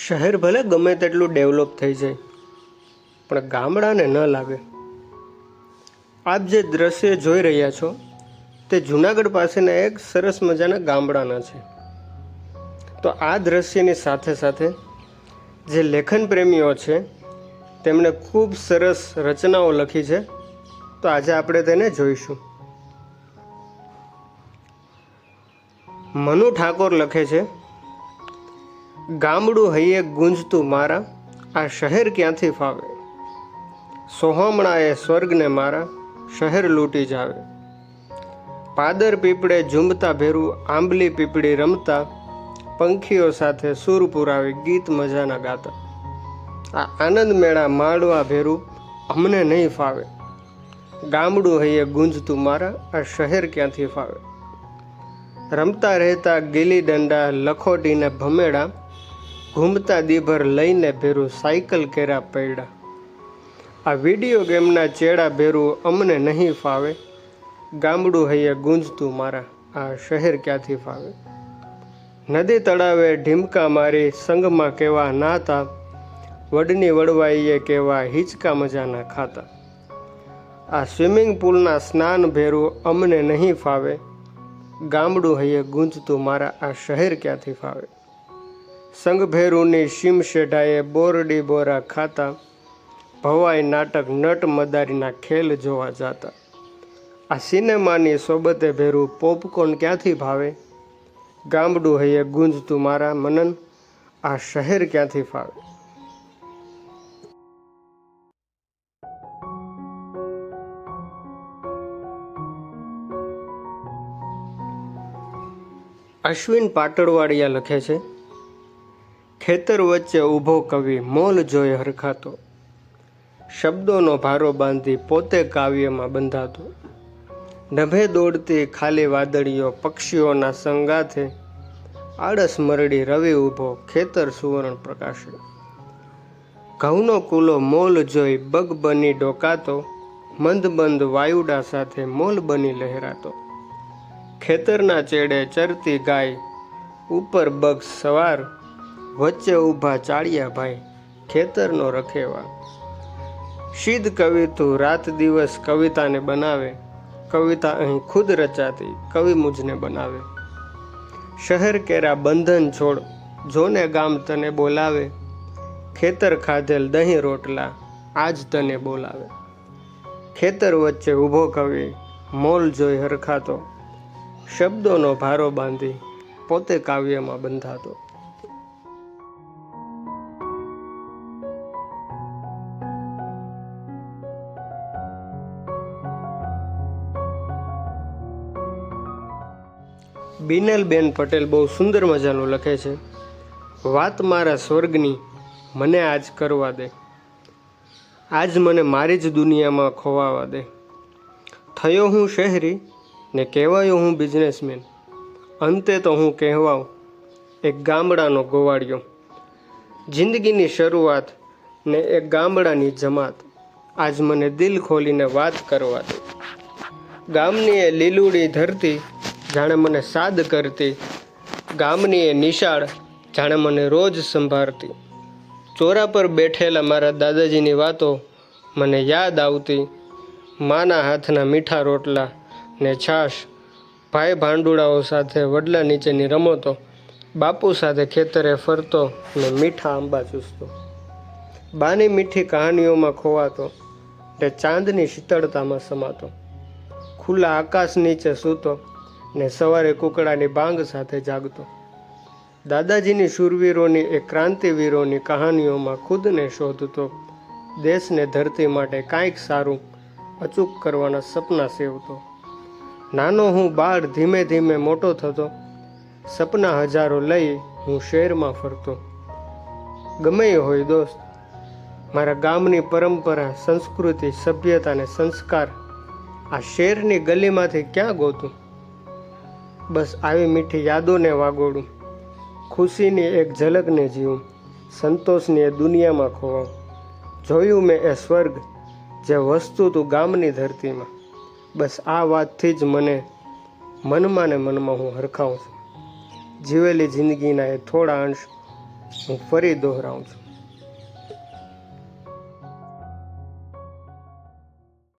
શહેર ભલે ગમે તેટલું ડેવલપ થઈ જાય પણ ગામડાને ન લાગે. આપ જે દ્રશ્ય જોઈ રહ્યા છો તે જૂનાગઢ પાસેના એક સરસ મજાના ગામડાના છે. તો આ દ્રશ્યની સાથે સાથે જે લેખન પ્રેમીઓ છે તેમણે ખૂબ સરસ રચનાઓ લખી છે. તો આજે આપણે તેને જોઈશું. મનુ ઠાકોર લખે છે, ગામડું હૈયે ગુંજતું મારા, આ શહેર ક્યાંથી ફાવે. સોહમણાએ સ્વર્ગને મારા, શહેર લૂંટી જાવે. પાદર પીપળે ઝૂંબતા ભેરું, આંબલી પીપળી રમતા, પંખીઓ સાથે સૂર પુરાવી ગીત મજાના ગાતા. આ આનંદ મેળા માળવા ભેરું અમને નહીં ફાવે. ગામડું હૈયે ગુંજતું મારા, આ શહેર ક્યાંથી ફાવે. રમતા રહેતા ગીલી દંડા, લખોટીને ભમેડા, ઘૂમતા દીભર લઈને ભેરું સાયકલ કેરા પૈડા. આ વિડીયો ગેમના ચેડા ભેરું અમને નહીં ફાવે. ગામડું હૈયે ગુંજતું મારા, આ શહેર ક્યાંથી ફાવે. નદી તળાવે ઢીમકા મારી, સંગમાં કેવા નાતા, વડની વડવાઈએ કેવા હિંચકા મજાના ખાતા. આ સ્વિમિંગ પુલના સ્નાન ભેરું અમને નહીં ફાવે. ગામડું હૈયે ગુંજતું મારા, આ શહેર ક્યાંથી ફાવે. સંઘભેરુની શીમ શેઢાએ બોરડી બોરા ખાતા, ભવાઈ નાટક નટ મદારીના ખેલ જોવા જાતા. આ સિનેમાની સોબતે ભેરું પોપકોર્ન ક્યાંથી ભાવે. ગામડું હૈયે ગુંજતું મારા મનન, આ શહેર ક્યાંથી ફાવે. અશ્વિન પાટણવાડિયા લખે છે, ખેતર વચ્ચે ઊભો કવિ મોલ જોઈ હરખાતો, શબ્દોનો ભારો બાંધી પોતે કાવ્યમાં બંધાતો. નભે દોડતી ખાલી વાદળીઓ પક્ષીઓના સંગાથે, આળસ મરડી રવિ ઊભો ખેતર સુવર્ણ પ્રકાશે. ઘઉંનો કુલો મોલ જોઈ બગ બની ડોકાતો, મંદબંધ વાયુડા સાથે મોલ બની લહેરાતો. ખેતરના ચેડે ચરતી ગાય, ઉપર બગ સવાર, વચ્ચે ઊભા ચાળિયા ભાઈ, ખેતરનો રખેવા. શીદ કવિ તું રાત દિવસ કવિતાને બનાવે, કવિતા અહીં ખુદ રચાતી કવિ મુજને બનાવે. શહેર કેરા બંધન છોડ, જોને ગામ તને બોલાવે, ખેતર ખાધેલ દહીં રોટલા આજ તને બોલાવે. ખેતર વચ્ચે ઊભો કવિ મોલ જોઈ હરખાતો, શબ્દોનો ભારો બાંધી પોતે કાવ્યમાં બંધાતો. બિનલબેન પટેલ બહુ સુંદર મજાનું લખે છે, વાત મારા સ્વર્ગની મને આજ કરવા દે, આજ મને મારી જ દુનિયામાં ખોવાવા દે. થયો હું શહેરી ને કહેવાયો હું બિઝનેસમેન, અંતે તો હું કહેવાઉં એક ગામડાનો ગોવાળિયો. જિંદગીની શરૂઆત ને એક ગામડાની જમાત, આજ મને દિલ ખોલીને વાત કરવા દે. ગામની એ લીલુડી ધરતી જાણે મને સાદ કરતી, ગામની એ નિશાળ જાણે મને રોજ સંભાળતી. ચોરા પર બેઠેલા મારા દાદાજીની વાતો મને યાદ આવતી, માના હાથના મીઠા રોટલા ને છાશ, ભાઈ ભાંડુડાઓ સાથે વડલા નીચેની રમતો, બાપુ સાથે ખેતરે ફરતો ને મીઠા આંબા ચૂસતો. બાની મીઠી કહાનીઓમાં ખોવાતો ને ચાંદની શીતળતામાં સમાતો. ખુલ્લા આકાશ નીચે સૂતો ને સવારે કુકડાની બાંગ સાથે જાગતો. દાદાજીની શૂરવીરોની એ ક્રાંતિવીરોની કહાનીઓમાં ખુદને શોધતો, દેશને ધરતી માટે કાંઈક સારું અચૂક કરવાના સપના સેવતો. નાનો હું બાળ ધીમે ધીમે મોટો થતો, સપના હજારો લઈ હું શહેરમાં ફરતો. ગમે હોય દોસ્ત, મારા ગામની પરંપરા, સંસ્કૃતિ, સભ્યતા ને સંસ્કાર આ શહેરની ગલીમાંથી ક્યાં ગોતું. બસ આવી મીઠી યાદોને વાગોડું, ખુશીની એક ઝલકને જીવું, સંતોષની એ દુનિયામાં ખોવાઉં. જોયું મેં એ સ્વર્ગ જે વસ્તુ તું ગામની ધરતીમાં. બસ આ વાતથી જ મને મનમાં ને મનમાં હું હરખાઉં છું. જીવેલી જિંદગીના એ થોડા અંશ હું ફરી દોહરાવું છું,